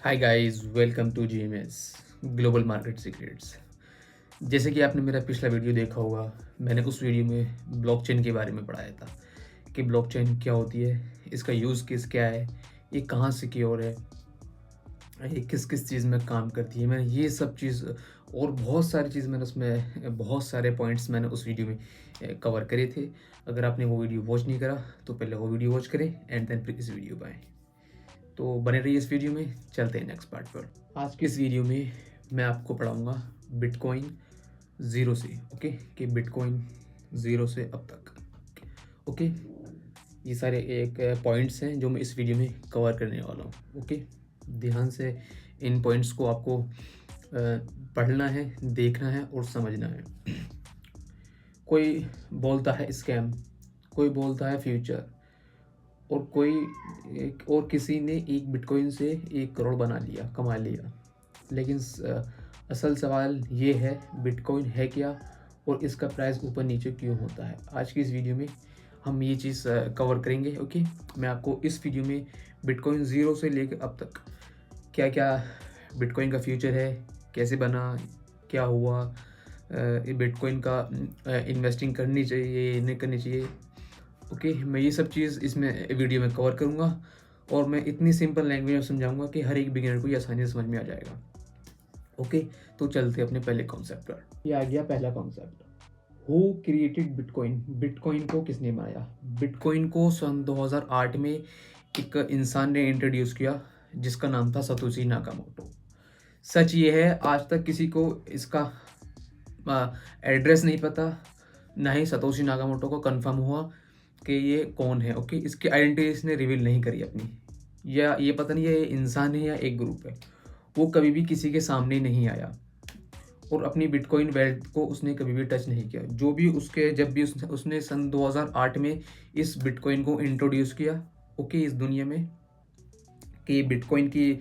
Hi guys, welcome to GMS global market secrets. जैसे कि आपने मेरा पिछला वीडियो देखा होगा, मैंने उस वीडियो में ब्लॉकचेन के बारे में पढ़ाया था कि ब्लॉकचेन क्या होती है, इसका यूज़ केस क्या है, ये कहाँ सिक्योर है, ये किस किस चीज़ में काम करती है। मैंने ये सब चीज़ और बहुत सारी चीज़ मैंने उसमें बहुत सारे पॉइंट्स मैंने उस वीडियो में कवर करे थे। अगर आपने वो वीडियो वॉच नहीं करा तो पहले वो वीडियो वॉच करें एंड देन फिर इस वीडियो पर आएँ। तो बने रहिए इस वीडियो में। चलते हैं नेक्स्ट पार्ट पर। आज की इस वीडियो में मैं आपको पढ़ाऊंगा बिटकॉइन ज़ीरो से, ओके, कि बिटकॉइन ज़ीरो से अब तक, ओके। ये सारे एक पॉइंट्स हैं जो मैं इस वीडियो में कवर करने वाला हूँ, ओके। ध्यान से इन पॉइंट्स को आपको पढ़ना है, देखना है और समझना है। कोई बोलता है स्कैम, कोई बोलता है फ्यूचर, और कोई एक और किसी ने एक बिटकॉइन से 1 करोड़ बना लिया, कमा लिया। लेकिन असल सवाल ये है, बिटकॉइन है क्या और इसका प्राइस ऊपर नीचे क्यों होता है। आज की इस वीडियो में हम ये चीज़ कवर करेंगे, ओके। मैं आपको इस वीडियो में बिटकॉइन ज़ीरो से लेकर अब तक क्या क्या बिटकॉइन का फ्यूचर है, कैसे बना, क्या हुआ, बिटकॉइन का इन्वेस्टिंग करनी चाहिए नहीं करनी चाहिए, ओके। मैं ये सब चीज़ इसमें वीडियो में कवर करूँगा और मैं इतनी सिंपल लैंग्वेज में समझाऊंगा कि हर एक बिगिनर को ये आसानी से समझ में आ जाएगा, ओके। तो चलते अपने पहले कॉन्सेप्ट पर। ये आ गया पहला concept, who created bitcoin. Bitcoin को किसने बनाया? बिटकॉइन को सन 2008 में एक इंसान ने इंट्रोड्यूस किया जिसका नाम था सतोशी नाकामोटो। सच ये है, आज तक किसी को इसका एड्रेस नहीं पता, ना ही सतोशी नाकामोटो को कंफर्म हुआ कि ये कौन है, ओके। इसकी आइडेंटिटी इसने रिवील नहीं करी अपनी, या ये पता नहीं है ये इंसान है या एक ग्रुप है। वो कभी भी किसी के सामने नहीं आया और अपनी बिटकॉइन वेल्थ को उसने कभी भी टच नहीं किया। जो भी उसके जब भी उसने सन 2008 में इस बिटकॉइन को इंट्रोड्यूस किया, ओके, इस दुनिया में, कि बिटकॉइन की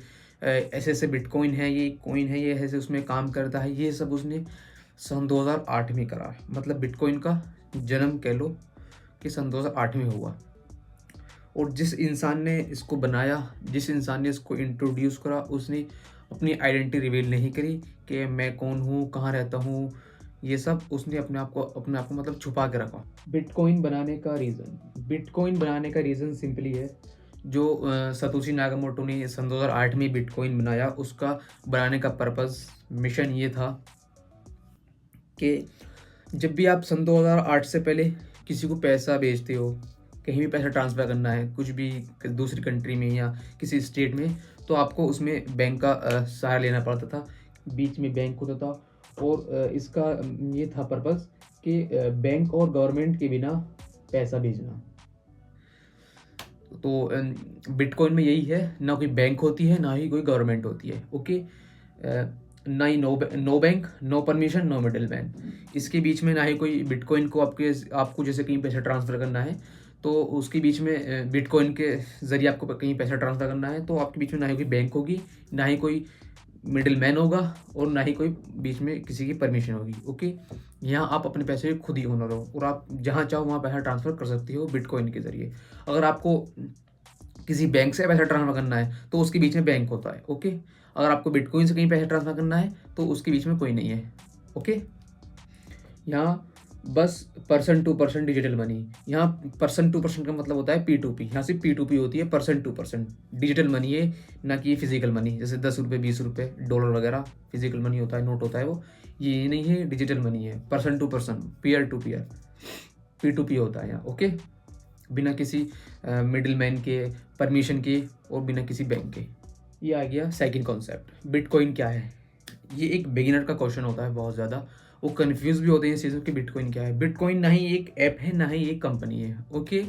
ऐसे ऐसे बिटकॉइन है, ये कॉइन है, ये ऐसे उसमें काम करता है, ये सब उसने सन 2008 में करा है। मतलब बिटकॉइन का जन्म कह लो कि सन 2008 में हुआ। और जिस इंसान ने इसको बनाया, जिस इंसान ने इसको इंट्रोड्यूस करा, उसने अपनी आइडेंटिटी रिवील नहीं करी कि मैं कौन हूँ, कहाँ रहता हूँ, ये सब उसने अपने आप को मतलब छुपा के रखा। बिटकॉइन बनाने का रीज़न सिंपली है, जो सतोशी नाकामोटो ने सन 2008 में बिटकॉइन बनाया, उसका बनाने का पर्पज़, मिशन ये था कि जब भी आप सन 2008 से पहले किसी को पैसा भेजते हो, कहीं भी पैसा ट्रांसफ़र करना है, कुछ भी दूसरी कंट्री में या किसी स्टेट में, तो आपको उसमें बैंक का सहारा लेना पड़ता था। बीच में बैंक होता था और इसका ये था पर्पज़ कि बैंक और गवर्नमेंट के बिना पैसा भेजना। तो बिटकॉइन में यही है, ना कोई बैंक होती है, ना ही कोई गवर्नमेंट होती है, ओके। ना ही no bank, no permission, no middleman. इसके बीच में ना ही कोई बिटकॉइन को आपको जैसे कहीं पैसा ट्रांसफ़र करना है तो उसके बीच में बिटकॉइन के ज़रिए आपको कहीं पैसा ट्रांसफ़र करना है तो आपके बीच में ना ही कोई बैंक होगी, ना ही कोई मिडिल मैन होगा और ना ही कोई बीच में किसी की परमिशन होगी, ओके। यहाँ आप अपने पैसे खुद ही ओनर हो और आप जहाँ चाहो वहाँ पैसा ट्रांसफ़र कर सकते हो बिटकॉइन के ज़रिए। अगर आपको किसी बैंक से पैसा ट्रांसफ़र करना है तो उसके बीच में बैंक होता है, ओके। अगर आपको बिटकॉइन से कहीं पैसा ट्रांसफ़र करना है तो उसके बीच में कोई नहीं है, ओके। यहाँ बस person to person digital money, यहाँ पर्सन टू पर्सन का मतलब होता है P2P। यहाँ सिर्फ P2P होती है, person to person digital money है, ना कि फिजिकल मनी। जैसे 10 रुपये, 20 रुपये, डॉलर वगैरह फिजिकल मनी होता है, नोट होता है, वो ये नहीं है, डिजिटल मनी है, person to person, peer to peer, P2P होता है यहाँ, ओके। बिना किसी मिडिल मैन के, परमिशन के और बिना किसी बैंक के। ये आ गया सेकंड कॉन्सेप्ट, बिटकॉइन क्या है। ये एक बिगिनर का क्वेश्चन होता है बहुत ज़्यादा, वो कंफ्यूज भी होते हैं इस चीज़ों कि बिटकॉइन क्या है। बिटकॉइन ना ही एक ऐप है, ना ही एक कंपनी है, ओके।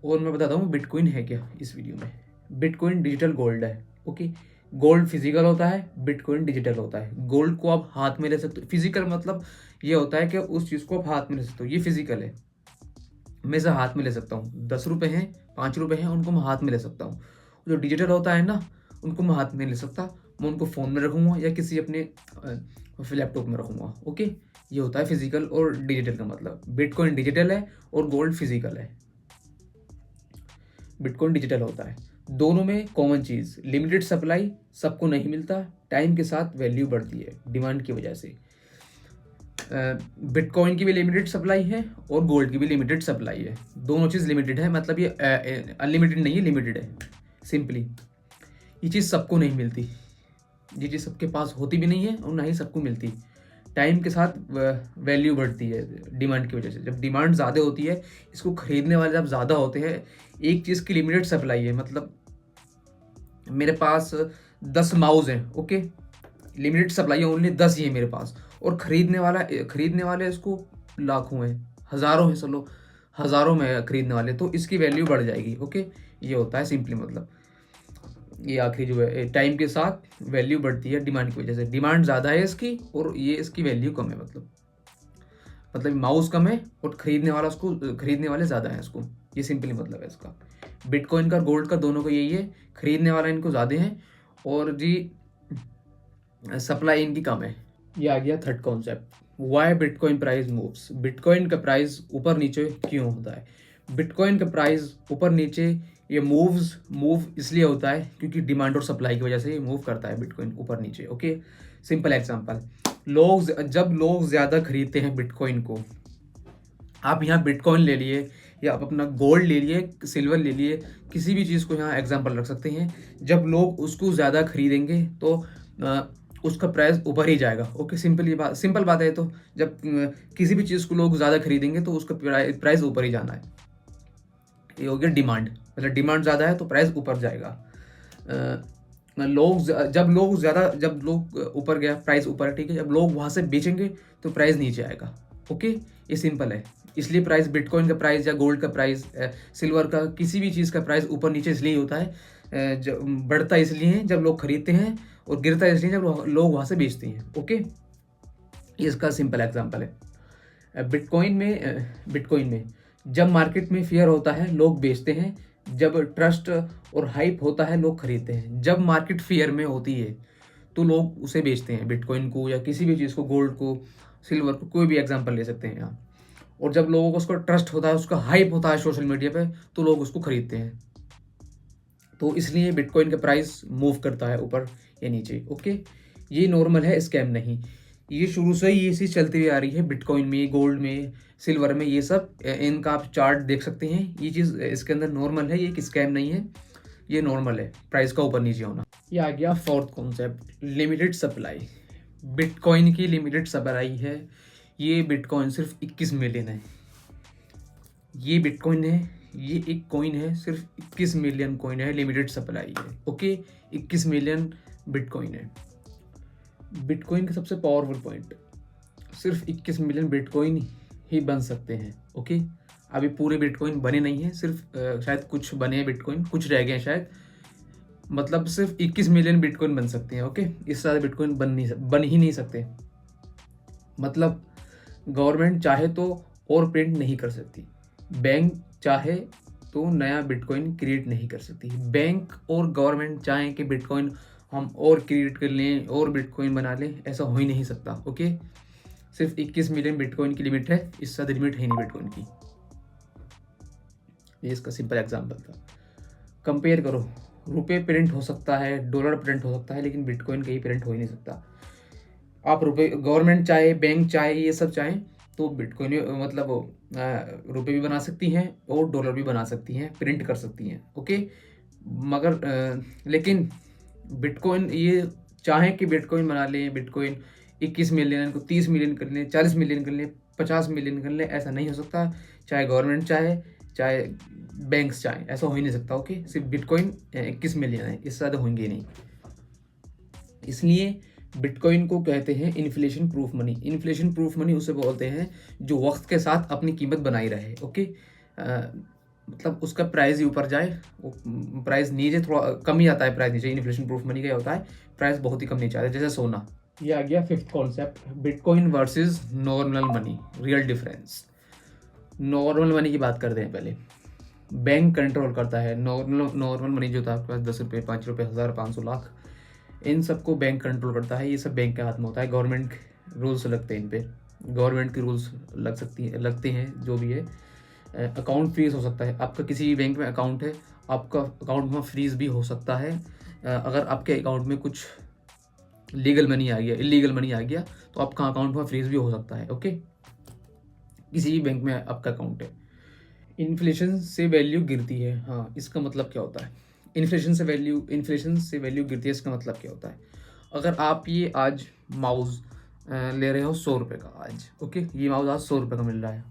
और मैं बताता हूँ बिटकॉइन है क्या इस वीडियो में। बिटकॉइन डिजिटल गोल्ड है, ओके। गोल्ड फिजिकल होता है, बिटकॉइन डिजिटल होता है। गोल्ड को आप हाथ में ले सकते हो, फिजिकल मतलब ये होता है कि उस चीज़ को आप हाथ में ले सकते हो, ये फिजिकल है, मैं इसे हाथ में ले सकता हूँ। 10 रुपये हैं, 5 रुपये हैं, उनको मैं हाथ में ले सकता हूँ। जो डिजिटल होता है ना, उनको मैं हाथ में ले सकता, मैं उनको फ़ोन में रखूँगा या किसी अपने लैपटॉप में रखूँगा, ओके। ये होता है फिजिकल और डिजिटल का मतलब। बिटकॉइन डिजिटल है और गोल्ड फिजिकल है। बिटकॉइन डिजिटल होता है। दोनों में कॉमन चीज़ लिमिटेड सप्लाई, सबको नहीं मिलता, टाइम के साथ वैल्यू बढ़ती है डिमांड की वजह से। बिटकॉइन की भी लिमिटेड सप्लाई है और गोल्ड की भी लिमिटेड सप्लाई है। दोनों चीज़ लिमिटेड है, मतलब ये अनलिमिटेड नहीं है, लिमिटेड है सिंपली। ये चीज़ सबको नहीं मिलती, ये चीज़ सबके पास होती भी नहीं है और ना ही सबको मिलती। टाइम के साथ वैल्यू बढ़ती है डिमांड की वजह से। जब डिमांड ज़्यादा होती है, इसको खरीदने वाले जब ज़्यादा होते हैं, एक चीज़ की लिमिटेड सप्लाई है, मतलब मेरे पास 10 माउस हैं, ओके, लिमिटेड सप्लाई है, ओनली 10 ही है मेरे पास, और खरीदने वाले इसको लाखों हैं, हज़ारों हैं, चलो हज़ारों में खरीदने वाले, तो इसकी वैल्यू बढ़ जाएगी। ओके, ये होता है सिंपली, मतलब ये आखिरी जो है टाइम के साथ वैल्यू बढ़ती है डिमांड की वजह से। डिमांड ज़्यादा है इसकी और ये इसकी वैल्यू कम है, मतलब माउस कम है और खरीदने वाले ज़्यादा हैं इसको, ये सिंपली मतलब है इसका। बिटकॉइन का गोल्ड का दोनों का यही है, खरीदने वाला इनको ज़्यादा है और जी सप्लाई इनकी कम है। ये आ गया third concept, why bitcoin price moves. Bitcoin का प्राइस ऊपर नीचे क्यों होता है? बिटकॉइन का प्राइस ऊपर नीचे ये मूव इसलिए होता है क्योंकि डिमांड और सप्लाई की वजह से ये मूव करता है बिटकॉइन ऊपर नीचे। ओके, सिंपल एग्जांपल, जब लोग ज़्यादा खरीदते हैं बिटकॉइन को, आप यहाँ बिटकॉइन ले लिए या आप अपना गोल्ड ले लिए, सिल्वर ले लिए, किसी भी चीज़ को यहाँ एग्जांपल रख सकते हैं। जब लोग उसको ज़्यादा खरीदेंगे तो उसका प्राइस ऊपर ही जाएगा। ओके, सिंपल बात है। तो जब किसी भी चीज़ को लोग ज़्यादा खरीदेंगे तो उसका प्राइस ऊपर ही जाना है। ये हो गया डिमांड, मतलब डिमांड ज़्यादा है तो प्राइस ऊपर जाएगा। जब लोग ऊपर गया प्राइस ऊपर है, ठीक है। जब लोग वहाँ से बेचेंगे तो प्राइस नीचे आएगा। ओके, ये सिंपल है। इसलिए प्राइस, बिटकॉइन का प्राइस या गोल्ड का प्राइस, सिल्वर का, किसी भी चीज़ का प्राइस ऊपर नीचे इसलिए होता है, जब बढ़ता इसलिए है जब लोग खरीदते हैं, और गिरता इसलिए जब लोग वहाँ से बेचते हैं। ओके, ये इसका सिंपल एग्जांपल है। बिटकॉइन में जब मार्केट में फियर होता है लोग बेचते हैं, जब ट्रस्ट और हाइप होता है लोग खरीदते हैं। जब मार्केट फियर में होती है तो लोग उसे बेचते हैं, बिटकॉइन को या किसी भी चीज़ को, गोल्ड को, सिल्वर को, कोई भी एग्जांपल ले सकते हैं यहाँ। और जब लोगों को उसका ट्रस्ट होता है, उसका हाइप होता है सोशल मीडिया पे, तो लोग उसको खरीदते हैं। तो इसलिए बिटकॉइन का प्राइस मूव करता है ऊपर या नीचे। ओके, ये नॉर्मल है, स्कैम नहीं। ये शुरू से ही ये चीज़ चलती हुई आ रही है, बिटकॉइन में, गोल्ड में, सिल्वर में, ये सब इनका आप चार्ट देख सकते हैं। ये चीज़ इसके अंदर नॉर्मल है, ये एक स्कैम नहीं है, ये नॉर्मल है प्राइस का ऊपर नीचे होना। ये आ गया fourth concept, limited supply. Bitcoin की लिमिटेड सप्लाई है। ये बिटकॉइन सिर्फ 21 मिलियन है। ये बिटकॉइन है, ये एक कॉइन है, सिर्फ 21 मिलियन कॉइन है, लिमिटेड सप्लाई है। ओके, 21 मिलियन बिटकॉइन है। बिटकॉइन का सबसे पावरफुल पॉइंट, सिर्फ 21 मिलियन बिटकॉइन ही बन सकते हैं। ओके, अभी पूरे बिटकॉइन बने नहीं हैं, सिर्फ शायद कुछ बने हैं बिटकॉइन, कुछ रह गए हैं शायद, मतलब सिर्फ 21 मिलियन बिटकॉइन बन सकते हैं। ओके, इससे ज़्यादा बिटकॉइन बन ही नहीं सकते, मतलब गवर्नमेंट चाहे तो और प्रिंट नहीं कर सकती, बैंक चाहे तो नया बिटकॉइन क्रिएट नहीं कर सकती। बैंक और गवर्नमेंट चाहें कि बिटकॉइन हम और क्रिएट कर लें और बिटकॉइन बना लें, ऐसा हो ही नहीं सकता। ओके, सिर्फ 21 मिलियन बिटकॉइन की लिमिट है, इससे ज़्यादा लिमिट है नहीं बिटकॉइन की। ये इसका सिंपल एग्जांपल था। कंपेयर करो, रुपए प्रिंट हो सकता है, डॉलर प्रिंट हो सकता है, लेकिन बिटकॉइन कहीं प्रिंट हो ही नहीं सकता। आप रुपए, गवर्नमेंट चाहे, बैंक चाहे, ये सब चाहें तो बिटकॉइन मतलब रुपए भी बना सकती हैं और डॉलर भी बना सकती हैं, प्रिंट कर सकती हैं। ओके, मगर लेकिन बिटकॉइन, ये चाहें कि बिटकॉइन बना लें, बिटकॉइन 21 मिलियन को 30 मिलियन कर लें, 40 मिलियन कर लें, 50 मिलियन कर लें, ऐसा नहीं हो सकता। चाहे गवर्नमेंट चाहे, चाहे बैंक्स चाहें, ऐसा हो ही नहीं सकता। ओके, सिर्फ बिटकॉइन 21 मिलियन है, इससे ज़्यादा होंगे नहीं। इसलिए बिटकॉइन को कहते हैं inflation proof money. Inflation proof money उसे बोलते हैं जो वक्त के साथ अपनी कीमत बनाई रहे। ओके, मतलब उसका प्राइस ही ऊपर जाए, प्राइस नीचे थोड़ा कम ही आता है, प्राइस नीचे। इन्फ्लेशन प्रूफ मनी का होता है प्राइस बहुत ही कम नीचे आता है, जैसे सोना। ये आ गया fifth concept, bitcoin versus normal money, real difference. Normal money की बात करते हैं पहले। बैंक कंट्रोल करता है नॉर्मल मनी जो था आपके पास, 10 रुपये, 5 रुपये, 1000, 500, लाख, इन सबको बैंक कंट्रोल करता है। ये सब बैंक के हाथ में होता है, गवर्नमेंट रूल्स लगते हैं इन पे, गवर्नमेंट के रूल्स लगते हैं जो भी है। अकाउंट फ्रीज हो सकता है। आपका किसी भी बैंक में अकाउंट है, आपका अकाउंट वहाँ फ्रीज भी हो सकता है। अगर आपके अकाउंट में कुछ लीगल मनी आ गया, इलीगल मनी आ गया, तो आपका अकाउंट वहाँ फ्रीज भी हो सकता है। ओके, किसी भी बैंक में आपका अकाउंट है। इन्फ्लेशन से वैल्यू गिरती है, हाँ, इसका मतलब क्या होता है? इन्फ्लेशन से वैल्यू गिरती है, इसका मतलब क्या होता है? अगर आप ये आज माउस ले रहे हो 100 रुपये का आज, ओके, ये माउस आज 100 रुपये का मिल रहा है,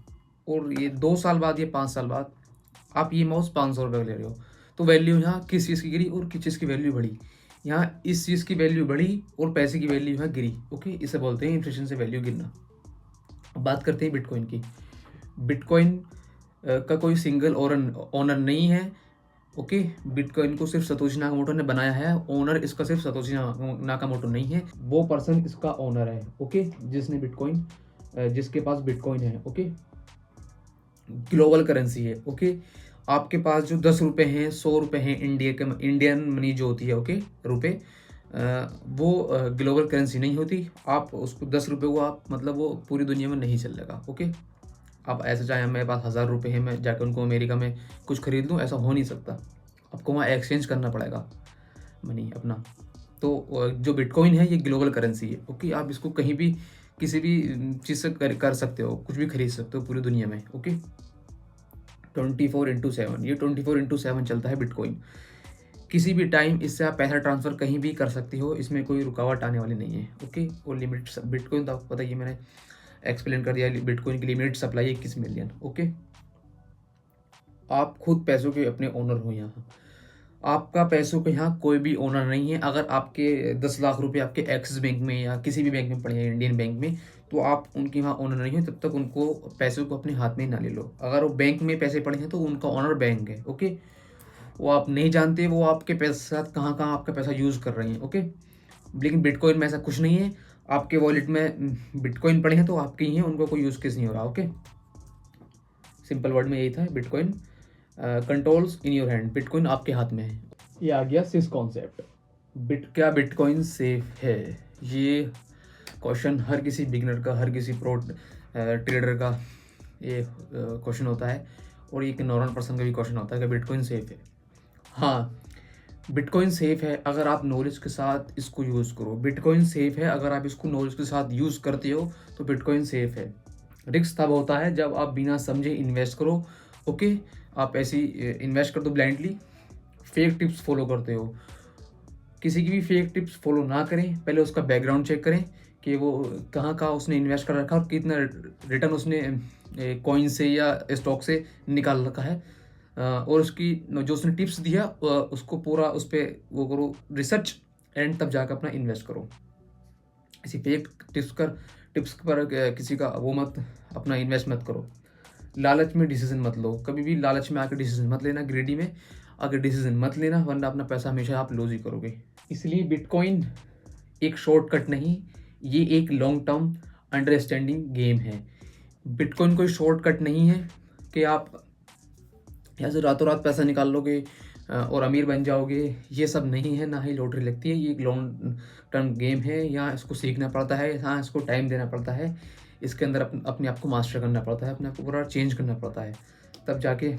और ये 2 साल बाद या 5 साल बाद आप ये माउस 500 रुपये का ले रहे हो, तो वैल्यू यहाँ किस चीज़ की गिरी और किस चीज़ की वैल्यू बढ़ी? यहाँ इस चीज़ की वैल्यू बढ़ी और पैसे की वैल्यू यहाँ गिरी। ओके, इसे बोलते हैं इन्फ्लेशन से वैल्यू गिरना। अब बात करते हैं बिटकॉइन की। बिटकॉइन का कोई सिंगल ओनर नहीं है। ओके, बिटकॉइन को सिर्फ सतोशी नाकामोटो ने बनाया है। ओनर इसका सिर्फ सतोशी नाकामोटो नहीं है, वो पर्सन इसका ओनर है। ओके, जिसने बिटकॉइन जिसके पास बिटकॉइन है। ओके, ग्लोबल करेंसी है। ओके, आपके पास जो 10 रुपये हैं, 100 रुपये हैं, इंडियन मनी जो होती है, ओके, रुपये, वो ग्लोबल करेंसी नहीं होती। आप उसको 10 रुपये को आप मतलब वो पूरी दुनिया में नहीं चलेगा। ओके, आप ऐसे चाहे मेरे पास 1000 रुपये हैं, मैं जाकर उनको अमेरिका में कुछ खरीद लूँ, ऐसा हो नहीं सकता। आपको वहाँ एक्सचेंज करना पड़ेगा मनी अपना। तो जो बिटकॉइन है ये ग्लोबल करेंसी है। ओके, आप इसको कहीं भी किसी भी चीज़ से कर सकते हो, कुछ भी खरीद सकते हो पूरी दुनिया में। ओके, 24/7 ये 24/7 चलता है बिटकॉइन। किसी भी टाइम इससे आप पैसा ट्रांसफ़र कहीं भी कर सकते हो, इसमें कोई रुकावट आने वाली नहीं है। ओके, और लिमिट बिटकॉइन तो आपको पता ही है, मैंने एक्सप्लेन कर दिया। बिटकॉइन की लिमिट सप्लाई 21 मिलियन। ओके, आप खुद पैसों के अपने ओनर हो। यहाँ आपका पैसों का यहाँ कोई भी ओनर नहीं है। अगर आपके 10 लाख रुपए आपके एक्सिस बैंक में या किसी भी बैंक में पड़े हैं, इंडियन बैंक में, तो आप उनके वहाँ ओनर नहीं हो। तब तक उनको पैसों को अपने हाथ में ना ले लो। अगर वो बैंक में पैसे पड़े हैं तो उनका ओनर बैंक है। ओके, वो आप नहीं जानते वो आपके पैसे साथ कहाँ कहाँ आपका पैसा यूज़ कर रहे हैं। ओके, लेकिन बिटकॉइन में ऐसा कुछ नहीं है। आपके वॉलेट में बिटकॉइन पड़े हैं तो आपके ही हैं, उनको कोई यूज़ केस नहीं हो रहा। ओके, सिंपल वर्ड में यही था। Bitcoin controls in your hand, bitcoin आपके हाथ में है। ये आ गया सिस कॉन्सेप्ट। क्या बिटकॉइन सेफ है? ये क्वेश्चन हर किसी बिगनर का, हर किसी प्रो ट्रेडर का ये क्वेश्चन होता है, और एक नॉर्मल पर्सन का भी क्वेश्चन होता है कि बिटकॉइन सेफ है। हाँ, बिटकॉइन सेफ है अगर आप नॉलेज के साथ इसको यूज़ करो। बिटकॉइन सेफ है अगर आप इसको नॉलेज के साथ यूज़ करते हो, तो बिटकॉइन सेफ है। रिस्क तब होता है जब आप बिना समझे इन्वेस्ट करो। ओके, आप ऐसी इन्वेस्ट कर दो ब्लाइंडली, फेक टिप्स फॉलो करते हो। किसी की भी फेक टिप्स फॉलो ना करें, पहले उसका बैकग्राउंड चेक करें कि वो कहाँ कहाँ उसने इन्वेस्ट कर रखा है और कितना रिटर्न उसने कॉइन से या स्टॉक से निकाल रखा है, और उसकी जो उसने टिप्स दिया उसको पूरा उस पर वो करो रिसर्च, एंड तब जाकर अपना इन्वेस्ट करो। किसी फेक टिप्स पर किसी का वो मत अपना इन्वेस्ट मत करो। लालच में डिसीजन मत लो, कभी भी लालच में आकर डिसीजन मत लेना। ग्रेडी में आकर डिसीजन मत लेना, वरना अपना पैसा हमेशा आप लूज ही करोगे। इसलिए बिटकॉइन एक शॉर्टकट नहीं, ये एक लॉन्ग टर्म अंडरस्टैंडिंग गेम है। बिटकॉइन कोई शॉर्टकट नहीं है कि आप यहाँ से रातों रात पैसा निकाल लोगे और अमीर बन जाओगे। ये सब नहीं है, ना ही लॉटरी लगती है। ये एक लॉन्ग टर्म गेम है। यहाँ इसको सीखना पड़ता है, यहाँ इसको टाइम देना पड़ता है, इसके अंदर अपने आप को मास्टर करना पड़ता है, अपने आप को पूरा चेंज करना पड़ता है, तब जाके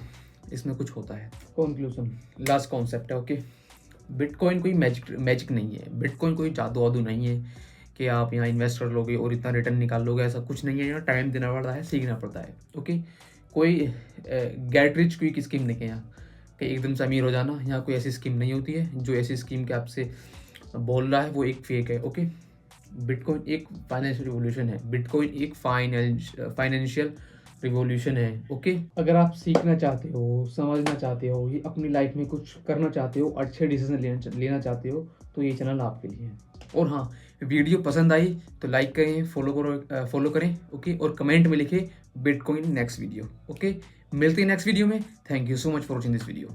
इसमें कुछ होता है। कंक्लूजन, लास्ट कॉन्सेप्ट है। ओके, बिटकॉइन कोई मैजिक नहीं है, बिटकॉइन कोई जादू वादू नहीं है कि आप यहाँ इन्वेस्ट कर लोगे और इतना रिटर्न निकाल लोगे, ऐसा कुछ नहीं है। यहाँ टाइम देना पड़ता है, सीखना पड़ता है। ओके, कोई गेट रिच क्विक स्कीम नहीं है यहाँ कि एकदम से अमीर हो जाना। यहाँ कोई ऐसी स्कीम नहीं होती है। जो ऐसी स्कीम के आपसे बोल रहा है वो एक फेक है। ओके, बिटकॉइन एक फाइनेंशियल रिवोल्यूशन है, बिटकॉइन एक फाइनेंशियल रिवोल्यूशन है। ओके, अगर आप सीखना चाहते हो, समझना चाहते हो, ये अपनी लाइफ में कुछ करना चाहते हो, अच्छे डिसीजन लेना चाहते हो, तो ये चैनल आपके लिए है। और हाँ, वीडियो पसंद आई तो लाइक करें, फॉलो करें। ओके, और कमेंट में लिखें बिटकॉइन नेक्स्ट वीडियो। ओके, मिलते हैं नेक्स्ट वीडियो में। Thank you so much for watching this video.